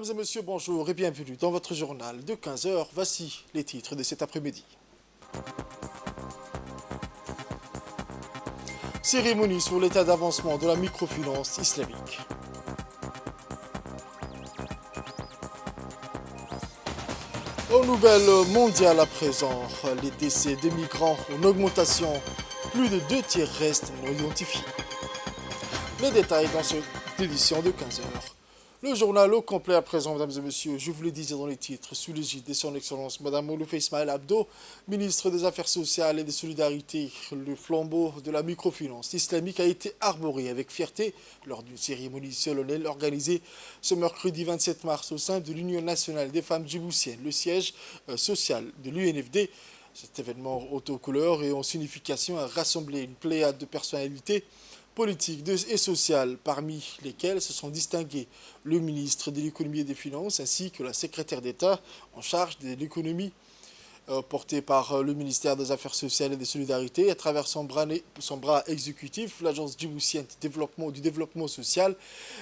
Mesdames et messieurs, bonjour et bienvenue dans votre journal de 15 heures. Voici les titres de cet après-midi. Cérémonie sur l'état d'avancement de la microfinance islamique. Aux nouvelles mondiales à présent, les décès de migrants en augmentation. Plus de 2 tiers restent non identifiés. Les détails dans cette édition de 15 heures. Le journal au complet à présent, mesdames et messieurs, je vous le disais dans les titres, sous l'égide de son Excellence, Madame Moulouf Ismaël Abdo, ministre des Affaires sociales et des Solidarités, le flambeau de la microfinance islamique a été arboré avec fierté lors d'une cérémonie solennelle organisée ce mercredi 27 mars au sein de l'Union nationale des femmes djiboutiennes, le siège social de l'UNFD. Cet événement haute aux couleurs et en signification a rassemblé une pléiade de personnalités politiques et sociales, parmi lesquelles se sont distingués le ministre de l'économie et des finances ainsi que la secrétaire d'État en charge de l'économie portée par le ministère des Affaires sociales et des Solidarités à travers son bras exécutif, l'Agence djiboutienne du développement social.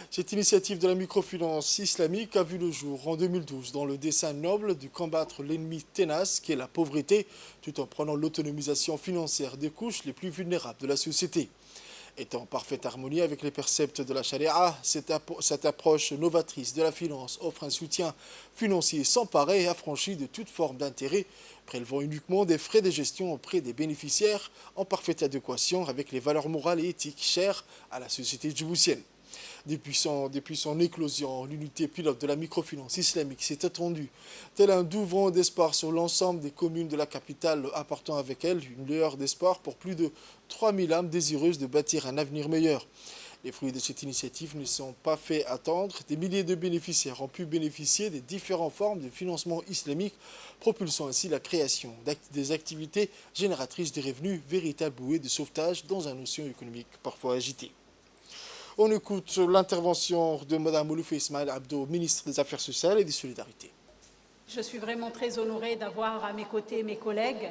Cette initiative de la microfinance islamique a vu le jour en 2012 dans le dessein noble de combattre l'ennemi ténace qui est la pauvreté, tout en prenant l'autonomisation financière des couches les plus vulnérables de la société. Étant en parfaite harmonie avec les préceptes de la charia, cette approche novatrice de la finance offre un soutien financier sans pareil et affranchi de toute forme d'intérêt, prélevant uniquement des frais de gestion auprès des bénéficiaires en parfaite adéquation avec les valeurs morales et éthiques chères à la société djiboutienne. Depuis son éclosion, l'unité pilote de la microfinance islamique s'est étendue, tel un doux vent d'espoir sur l'ensemble des communes de la capitale, apportant avec elle une lueur d'espoir pour plus de 3000 âmes désireuses de bâtir un avenir meilleur. Les fruits de cette initiative ne sont pas fait attendre. Des milliers de bénéficiaires ont pu bénéficier des différentes formes de financement islamique, propulsant ainsi la création des activités génératrices de revenus, véritable bouée de sauvetage dans un océan économique parfois agité. On écoute l'intervention de Mme Moulouf Ismaël Abdo, ministre des Affaires sociales et des Solidarités. Je suis vraiment très honorée d'avoir à mes côtés mes collègues,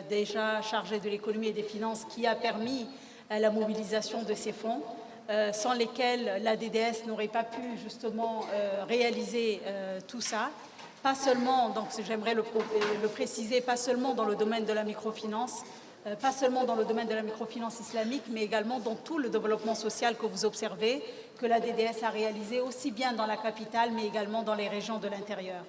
déjà chargés de l'économie et des finances, qui a permis la mobilisation de ces fonds, sans lesquels la DDS n'aurait pas pu justement réaliser tout ça. Pas seulement, donc j'aimerais le préciser, pas seulement dans le domaine de la microfinance, pas seulement dans le domaine de la microfinance islamique, mais également dans tout le développement social que vous observez, que la DDS a réalisé aussi bien dans la capitale, mais également dans les régions de l'intérieur.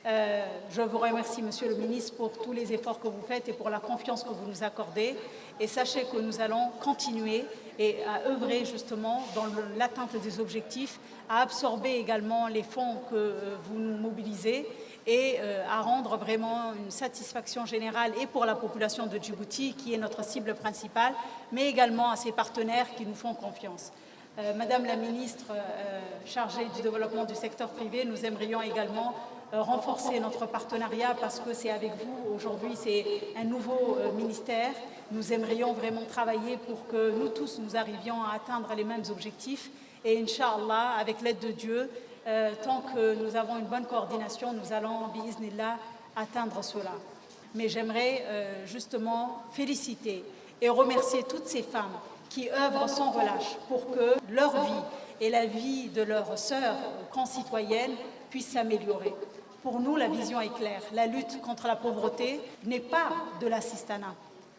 Je vous remercie, Monsieur le ministre, pour tous les efforts que vous faites et pour la confiance que vous nous accordez. Et sachez que nous allons continuer et à œuvrer justement dans l'atteinte des objectifs, à absorber également les fonds que vous nous mobilisez et à rendre vraiment une satisfaction générale et pour la population de Djibouti, qui est notre cible principale, mais également à ses partenaires qui nous font confiance. Madame la ministre chargée du développement du secteur privé, nous aimerions également renforcer notre partenariat parce que c'est avec vous, aujourd'hui c'est un nouveau ministère. Nous aimerions vraiment travailler pour que nous tous nous arrivions à atteindre les mêmes objectifs et Inch'Allah, avec l'aide de Dieu, tant que nous avons une bonne coordination, nous allons, bi'iznillah, atteindre cela. Mais j'aimerais justement féliciter et remercier toutes ces femmes qui œuvrent sans relâche pour que leur vie et la vie de leurs sœurs concitoyennes puissent s'améliorer. Pour nous, la vision est claire. La lutte contre la pauvreté n'est pas de l'assistanat,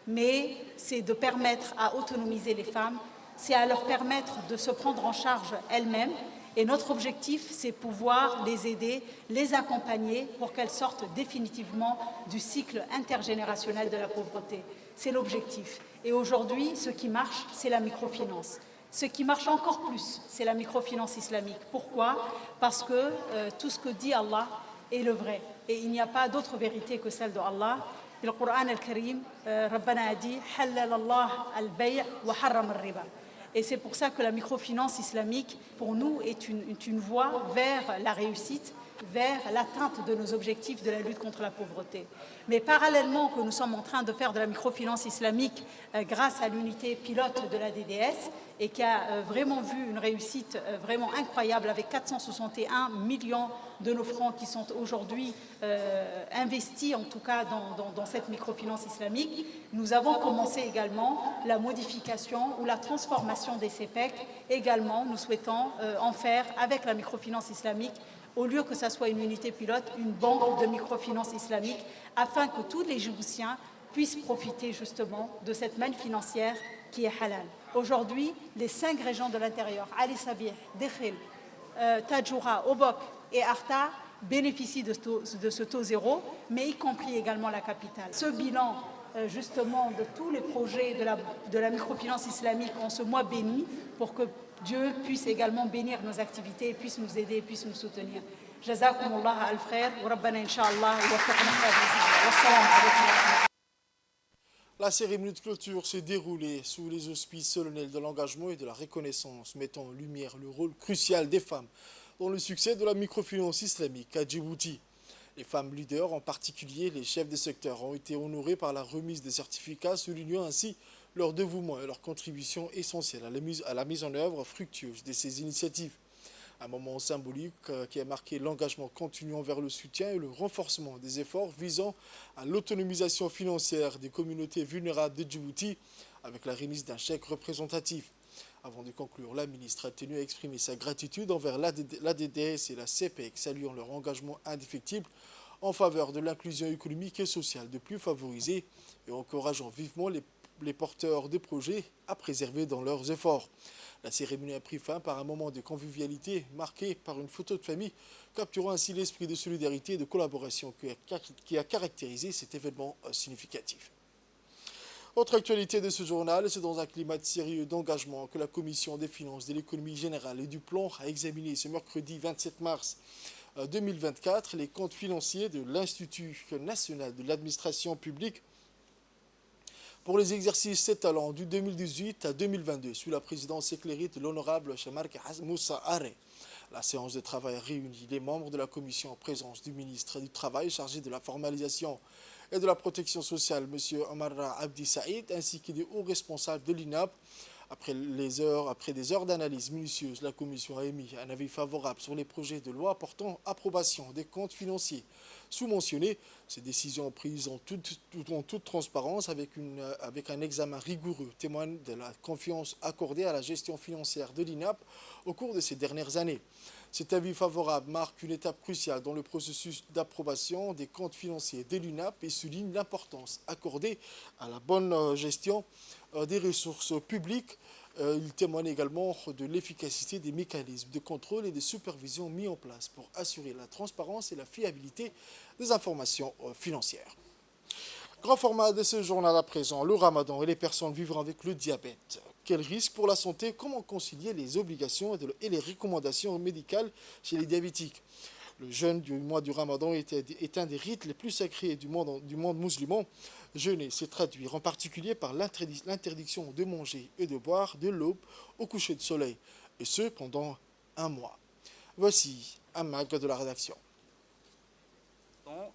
mais c'est de permettre à autonomiser les femmes, c'est à leur permettre de se prendre en charge elles-mêmes. Et notre objectif, c'est pouvoir les aider, les accompagner pour qu'elles sortent définitivement du cycle intergénérationnel de la pauvreté. C'est l'objectif. Et aujourd'hui, ce qui marche, c'est la microfinance. Ce qui marche encore plus, c'est la microfinance islamique. Pourquoi? Parce que tout ce que dit Allah est le vrai. Et il n'y a pas d'autre vérité que celle de Allah. Le Coran al-Karim, Rabbana a dit « Halal Allah al-bay' wa harram al-riba ». Et c'est pour ça que la microfinance islamique, pour nous, est une voie vers la réussite, vers l'atteinte de nos objectifs de la lutte contre la pauvreté. Mais parallèlement que nous sommes en train de faire de la microfinance islamique grâce à l'unité pilote de la DDS et qui a vraiment vu une réussite vraiment incroyable avec 461 millions de nos francs qui sont aujourd'hui investis en tout cas dans cette microfinance islamique, nous avons commencé également la modification ou la transformation des CPEC. Également, nous souhaitons en faire avec la microfinance islamique au lieu que ça soit une unité pilote, une banque de microfinance islamique, afin que tous les Djiboutiens puissent profiter justement de cette manne financière qui est halal. Aujourd'hui, les 5 régions de l'intérieur, Ali Sabih, Dekhil, Tadjoura, Obok et Arta, bénéficient de ce taux zéro, mais y compris également la capitale. Ce bilan justement de tous les projets de la microfinance islamique en ce mois béni, pour que Dieu puisse également bénir nos activités, puisse nous aider, puisse nous soutenir. Jazakumullah al-khair, wa rabbana inshallah, wa waffaqna khair. Wassalamu alaykum. La cérémonie de clôture s'est déroulée sous les auspices solennels de l'engagement et de la reconnaissance, mettant en lumière le rôle crucial des femmes dans le succès de la microfinance islamique à Djibouti. Les femmes leaders, en particulier les chefs de secteur, ont été honorées par la remise des certificats, soulignant ainsi leur dévouement et leur contribution essentielle à la mise en œuvre fructueuse de ces initiatives. Un moment symbolique qui a marqué l'engagement continuant vers le soutien et le renforcement des efforts visant à l'autonomisation financière des communautés vulnérables de Djibouti avec la remise d'un chèque représentatif. Avant de conclure, la ministre a tenu à exprimer sa gratitude envers l'ADDS et la CPEC, saluant leur engagement indéfectible en faveur de l'inclusion économique et sociale de plus favorisés et encourageant vivement les porteurs de projets à préserver dans leurs efforts. La cérémonie a pris fin par un moment de convivialité marqué par une photo de famille, capturant ainsi l'esprit de solidarité et de collaboration qui a caractérisé cet événement significatif. Autre actualité de ce journal, c'est dans un climat de sérieux d'engagement que la Commission des finances, de l'économie générale et du plan a examiné ce mercredi 27 mars 2024 les comptes financiers de l'Institut national de l'administration publique pour les exercices s'étalant du 2018 à 2022 sous la présidence éclairée de l'honorable Chamark Moussa Aré. La séance de travail réunit les membres de la commission en présence du ministre du Travail chargé de la formalisation et de la protection sociale, M. Omar Abdi Saïd, ainsi que des hauts responsables de l'INAP. Après des heures d'analyse minutieuse, la commission a émis un avis favorable sur les projets de loi portant approbation des comptes financiers sous-mentionnés. Ces décisions prises en toute transparence avec un examen rigoureux témoignent de la confiance accordée à la gestion financière de l'INAP au cours de ces dernières années. Cet avis favorable marque une étape cruciale dans le processus d'approbation des comptes financiers de l'INAP et souligne l'importance accordée à la bonne gestion des ressources publiques. Il témoigne également de l'efficacité des mécanismes de contrôle et de supervision mis en place pour assurer la transparence et la fiabilité des informations financières. Grand format de ce journal à présent, le ramadan et les personnes vivant avec le diabète. Quels risques pour la santé? Comment concilier les obligations et les recommandations médicales chez les diabétiques? Le jeûne du mois du ramadan est un des rites les plus sacrés du monde musulman. Jeûner, c'est traduire en particulier par l'interdiction de manger et de boire de l'aube au coucher de soleil, et ce pendant un mois. Voici un mag de la rédaction.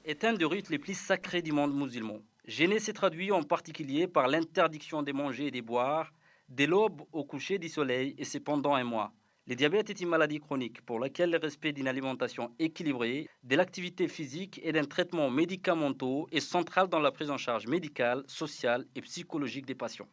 Est un des rites les plus sacrés du monde musulman. Jeûner s'est traduit en particulier par l'interdiction de manger et de boire dès l'aube au coucher du soleil, et c'est pendant un mois. Le diabète est une maladie chronique pour laquelle le respect d'une alimentation équilibrée, de l'activité physique et d'un traitement médicamenteux est central dans la prise en charge médicale, sociale et psychologique des patients.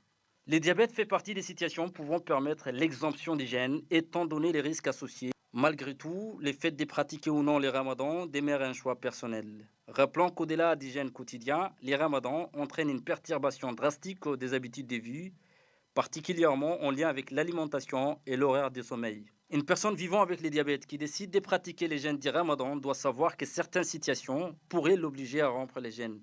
Le diabète fait partie des situations pouvant permettre l'exemption du jeûne, étant donné les risques associés. Malgré tout, le fait de pratiquer ou non les ramadans demeure un choix personnel. Rappelons qu'au-delà du jeûne quotidien, les ramadans entraînent une perturbation drastique des habitudes de vie, particulièrement en lien avec l'alimentation et l'horaire de sommeil. Une personne vivant avec le diabète qui décide de pratiquer les jeûnes du ramadan doit savoir que certaines situations pourraient l'obliger à rompre les jeûnes.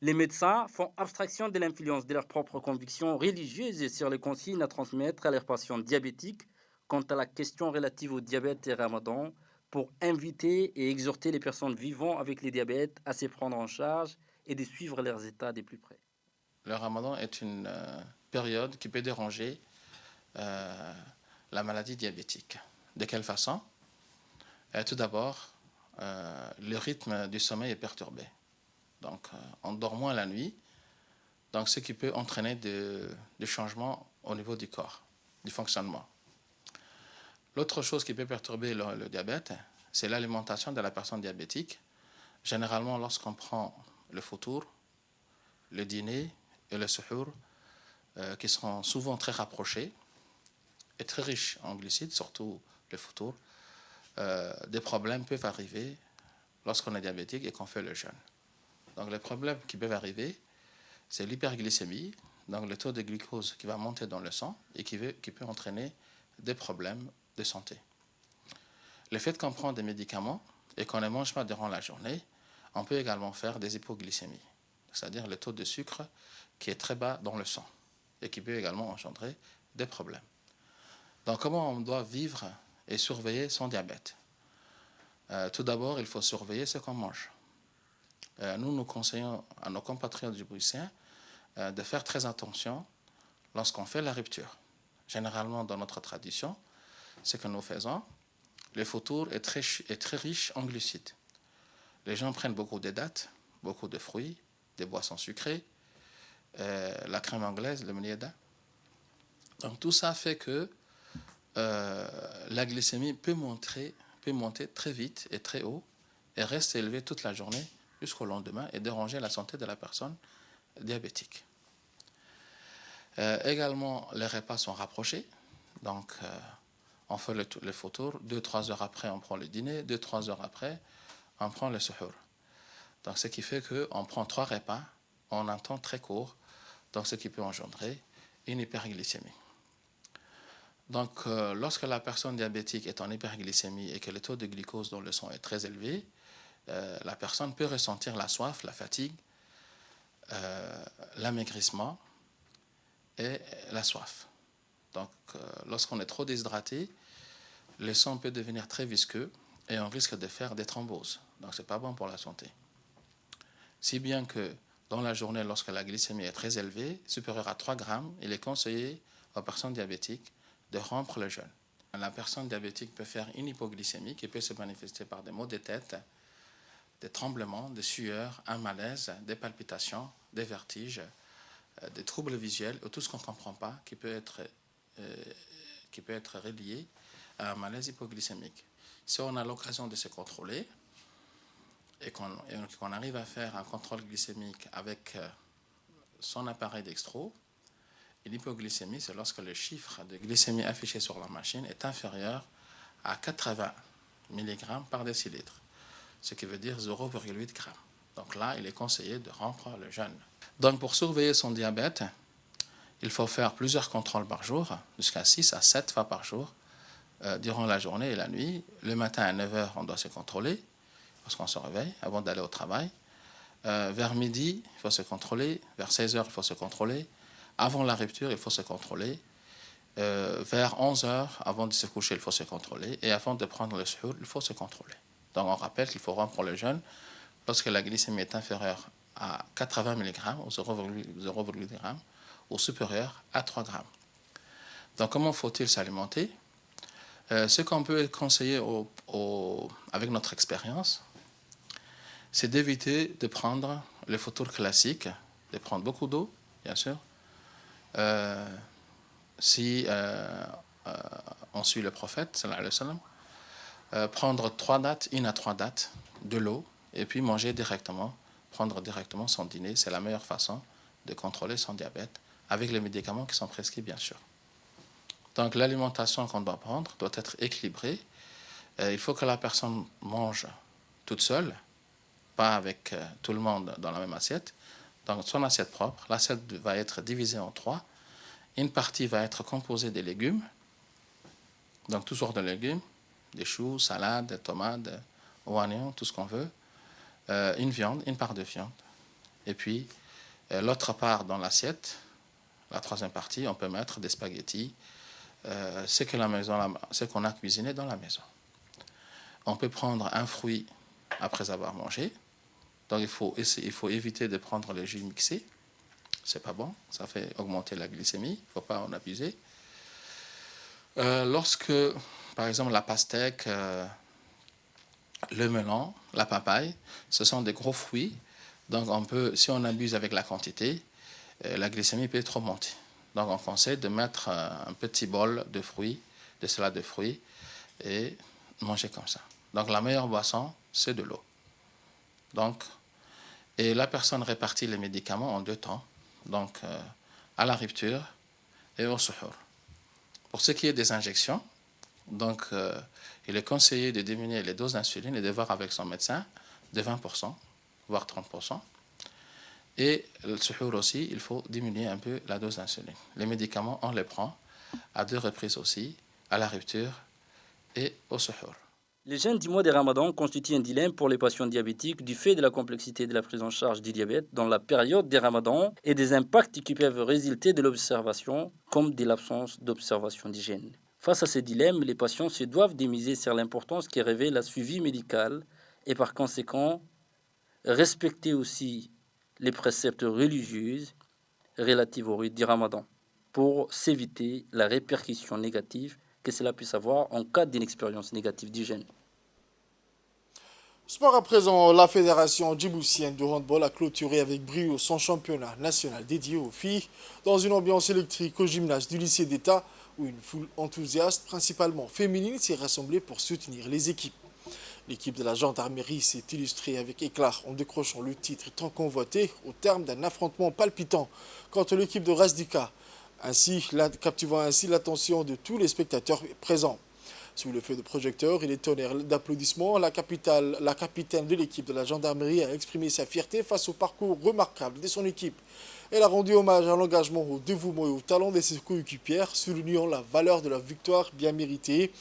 Les médecins font abstraction de l'influence de leurs propres convictions religieuses sur les consignes à transmettre à leurs patients diabétiques quant à la question relative au diabète et ramadan, pour inviter et exhorter les personnes vivant avec le diabète à se prendre en charge et de suivre leurs états de plus près. Le ramadan est une période qui peut déranger la maladie diabétique. De quelle façon? Tout d'abord, le rythme du sommeil est perturbé. Donc, on dort moins la nuit, donc ce qui peut entraîner des changements au niveau du corps, du fonctionnement. L'autre chose qui peut perturber le diabète, c'est l'alimentation de la personne diabétique. Généralement, lorsqu'on prend le foutour, le dîner et le suhour, qui sont souvent très rapprochés et très riches en glucides, surtout le foutour, des problèmes peuvent arriver lorsqu'on est diabétique et qu'on fait le jeûne. Donc les problèmes qui peuvent arriver, c'est l'hyperglycémie, donc le taux de glucose qui va monter dans le sang et qui peut entraîner des problèmes de santé. Le fait qu'on prend des médicaments et qu'on ne mange pas durant la journée, on peut également faire des hypoglycémies, c'est-à-dire le taux de sucre qui est très bas dans le sang et qui peut également engendrer des problèmes. Donc comment on doit vivre et surveiller son diabète? Tout d'abord, il faut surveiller ce qu'on mange. Nous conseillons à nos compatriotes djiboutiens de faire très attention lorsqu'on fait la rupture. Généralement, dans notre tradition, ce que nous faisons, le foutour est très riche en glucides. Les gens prennent beaucoup de dattes, beaucoup de fruits, des boissons sucrées, la crème anglaise, le mnieda. Donc tout ça fait que la glycémie peut monter très vite et très haut et reste élevée toute la journée jusqu'au lendemain et déranger la santé de la personne diabétique. Également, les repas sont rapprochés. Donc, on fait le foutour. 2-3 heures après, on prend le dîner. 2-3 heures après, on prend le suhour. Donc, ce qui fait qu'on prend 3 repas en un temps très court. Donc, ce qui peut engendrer une hyperglycémie. Donc, lorsque la personne diabétique est en hyperglycémie et que le taux de glucose dans le sang est très élevé, la personne peut ressentir la soif, la fatigue, l'amaigrissement et la soif. Donc, lorsqu'on est trop déshydraté, le sang peut devenir très visqueux et on risque de faire des thromboses. Donc, ce n'est pas bon pour la santé. Si bien que dans la journée, lorsque la glycémie est très élevée, supérieure à 3 grammes, il est conseillé aux personnes diabétiques de rompre le jeûne. La personne diabétique peut faire une hypoglycémie qui peut se manifester par des maux de tête, des tremblements, des sueurs, un malaise, des palpitations, des vertiges, des troubles visuels, ou tout ce qu'on ne comprend pas qui peut être relié à un malaise hypoglycémique. Si on a l'occasion de se contrôler et qu'on arrive à faire un contrôle glycémique avec son appareil dextro, l'hypoglycémie, c'est lorsque le chiffre de glycémie affiché sur la machine est inférieur à 80 mg par décilitre, ce qui veut dire 0,8 g. Donc là, il est conseillé de rompre le jeûne. Donc pour surveiller son diabète, il faut faire plusieurs contrôles par jour, jusqu'à 6 à 7 fois par jour, durant la journée et la nuit. Le matin à 9 h, on doit se contrôler, lorsqu'on se réveille, avant d'aller au travail. Vers midi, il faut se contrôler. Vers 16 h, il faut se contrôler. Avant la rupture, il faut se contrôler. Vers 11 h, avant de se coucher, il faut se contrôler. Et avant de prendre le suhour, il faut se contrôler. Donc on rappelle qu'il faut rompre le jeûne lorsque la glycémie est inférieure à 80 mg ou 0,8 g ou supérieure à 3 g. Donc comment faut-il s'alimenter? Ce qu'on peut conseiller avec notre expérience, c'est d'éviter de prendre le foutour classique, de prendre beaucoup d'eau, bien sûr. Si on suit le prophète, sallallahu alayhi wa sallam, prendre 1 à 3 dattes de l'eau et puis manger directement, prendre directement son dîner, c'est la meilleure façon de contrôler son diabète avec les médicaments qui sont prescrits, bien sûr. Donc l'alimentation qu'on doit prendre doit être équilibrée. Il faut que la personne mange toute seule, pas avec tout le monde dans la même assiette. Donc son assiette propre, l'assiette va être divisée en 3. Une partie va être composée des légumes, donc toutes sortes de légumes, des choux, salades, des tomates, oignons, tout ce qu'on veut. Une viande, une part de viande. Et puis l'autre part dans l'assiette, la troisième partie, on peut mettre des spaghettis, ce qu'on a cuisiné dans la maison. On peut prendre un fruit après avoir mangé. Donc il faut éviter de prendre le jus mixé. C'est pas bon, ça fait augmenter la glycémie, il ne faut pas en abuser. Lorsque, par exemple, la pastèque, le melon, la papaye, ce sont des gros fruits. Donc si on abuse avec la quantité, la glycémie peut trop monter. Donc on conseille de mettre un petit bol de fruits, de salade de fruits, et manger comme ça. Donc la meilleure boisson, c'est de l'eau. Et la personne répartit les médicaments en 2 temps, donc à la rupture et au suhour. Pour ce qui est des injections, Donc, il est conseillé de diminuer les doses d'insuline et de voir avec son médecin de 20%, voire 30%. Et le suhour aussi, il faut diminuer un peu la dose d'insuline. Les médicaments, on les prend à 2 reprises aussi, à la rupture et au suhour. Les jeûnes du mois de Ramadan constituent un dilemme pour les patients diabétiques du fait de la complexité de la prise en charge du diabète dans la période des Ramadans et des impacts qui peuvent résulter de l'observation comme de l'absence d'observation d'hygiène. Face à ces dilemmes, les patients se doivent démiser sur l'importance qui revêt la suivi médical et par conséquent respecter aussi les préceptes religieux relatifs au rite du Ramadan pour s'éviter la répercussion négative que cela puisse avoir en cas d'une expérience négative d'hygiène. Sport à présent, la fédération djiboutienne de handball a clôturé avec brio son championnat national dédié aux filles dans une ambiance électrique au gymnase du lycée d'État où une foule enthousiaste, principalement féminine, s'est rassemblée pour soutenir les équipes. L'équipe de la gendarmerie s'est illustrée avec éclat en décrochant le titre tant convoité au terme d'un affrontement palpitant contre l'équipe de Razdika, captivant ainsi l'attention de tous les spectateurs présents. Sous le feu de projecteurs et les tonnerres d'applaudissements, la capitaine de l'équipe de la gendarmerie a exprimé sa fierté face au parcours remarquable de son équipe. Elle a rendu hommage à l'engagement, au dévouement et au talent de ses coéquipières, soulignant la valeur de la victoire bien méritée.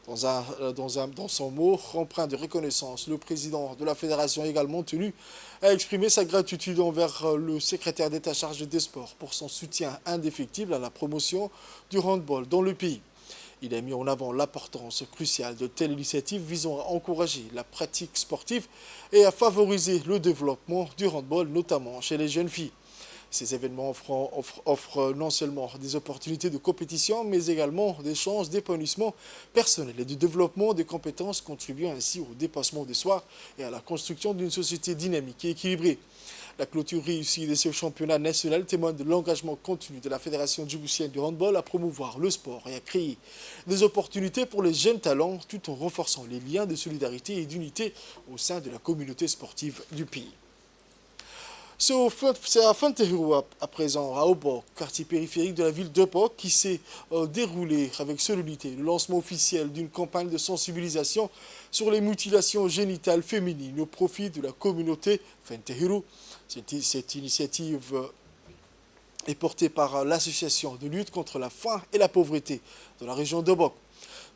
Dans son mot empreint de reconnaissance, le président de la fédération a également tenu à exprimer sa gratitude envers le secrétaire d'État chargé des sports pour son soutien indéfectible à la promotion du handball dans le pays. Il a mis en avant l'importance cruciale de telles initiatives visant à encourager la pratique sportive et à favoriser le développement du handball, notamment chez les jeunes filles. Ces événements offrent non seulement des opportunités de compétition, mais également des chances d'épanouissement personnel et de développement des compétences, contribuant ainsi au dépassement de soi et à la construction d'une société dynamique et équilibrée. La clôture réussie de ce championnat national témoigne de l'engagement continu de la Fédération djiboutienne du handball à promouvoir le sport et à créer des opportunités pour les jeunes talents tout en renforçant les liens de solidarité et d'unité au sein de la communauté sportive du pays. C'est à Fantehiro à présent, à Obok, quartier périphérique de la ville d'Obok, qui s'est déroulé avec solennité le lancement officiel d'une campagne de sensibilisation sur les mutilations génitales féminines au profit de la communauté Fantehiro. Cette initiative est portée par l'association de lutte contre la faim et la pauvreté de la région d'Obok.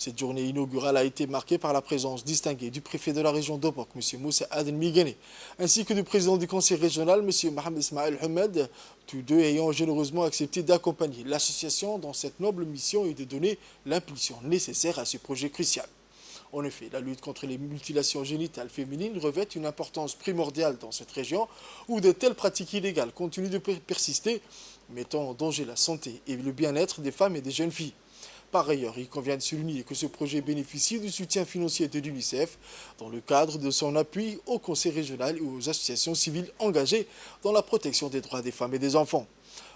Cette journée inaugurale a été marquée par la présence distinguée du préfet de la région d'Obok, M. Moussa Aden Migane, ainsi que du président du conseil régional, M. Mohamed Ismaël Hamed, tous deux ayant généreusement accepté d'accompagner l'association dans cette noble mission et de donner l'impulsion nécessaire à ce projet crucial. En effet, la lutte contre les mutilations génitales féminines revêt une importance primordiale dans cette région où de telles pratiques illégales continuent de persister, mettant en danger la santé et le bien-être des femmes et des jeunes filles. Par ailleurs, il convient de souligner que ce projet bénéficie du soutien financier de l'UNICEF dans le cadre de son appui au Conseil régional et aux associations civiles engagées dans la protection des droits des femmes et des enfants.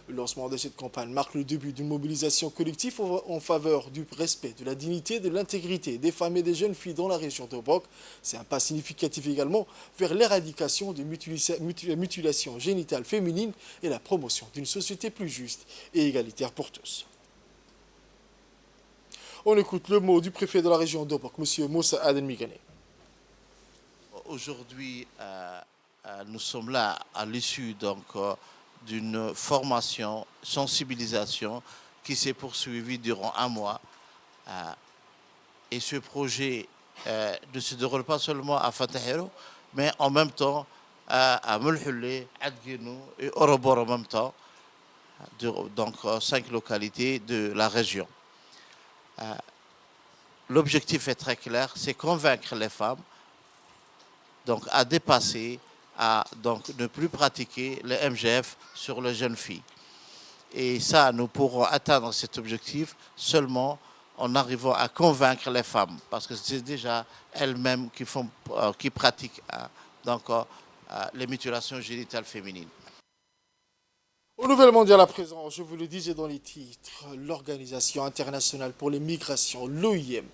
Le lancement de cette campagne marque le début d'une mobilisation collective en faveur du respect de la dignité et de l'intégrité des femmes et des jeunes filles dans la région d'Obok. C'est un pas significatif également vers l'éradication des mutilations génitales féminines et la promotion d'une société plus juste et égalitaire pour tous. On écoute le mot du préfet de la région d'Obok, M. Moussa Aden Migane. Aujourd'hui, nous sommes là à l'issue d'une formation, sensibilisation qui s'est poursuivie durant un mois. Et ce projet ne se déroule pas seulement à Fantehiro, mais en même temps à Mulhoulé, Adguinou et Orobor en même temps, donc 5 localités de la région. L'objectif est très clair, c'est convaincre les femmes donc, à dépasser, à donc, ne plus pratiquer le MGF sur les jeunes filles. Et ça, nous pourrons atteindre cet objectif seulement en arrivant à convaincre les femmes, parce que c'est déjà elles-mêmes qui pratiquent les mutilations génitales féminines. Au Nouvel Mondial à présent, je vous le disais dans les titres, l'Organisation internationale pour les migrations, l'OIM,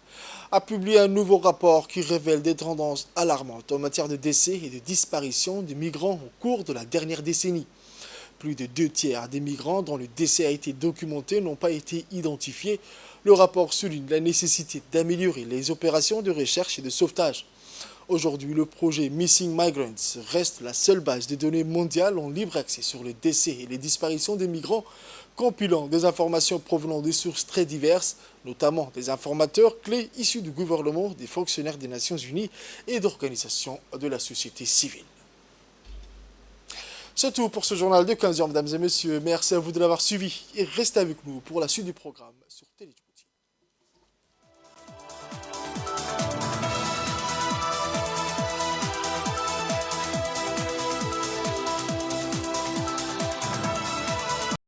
a publié un nouveau rapport qui révèle des tendances alarmantes en matière de décès et de disparition des migrants au cours de la dernière décennie. Plus de 2/3 des migrants dont le décès a été documenté n'ont pas été identifiés. Le rapport souligne la nécessité d'améliorer les opérations de recherche et de sauvetage. Aujourd'hui, le projet Missing Migrants reste la seule base de données mondiale en libre accès sur les décès et les disparitions des migrants, compilant des informations provenant de sources très diverses, notamment des informateurs clés issus du gouvernement, des fonctionnaires des Nations Unies et d'organisations de la société civile. C'est tout pour ce journal de 15h, mesdames et messieurs. Merci à vous de l'avoir suivi et restez avec nous pour la suite du programme sur Télé Djibouti.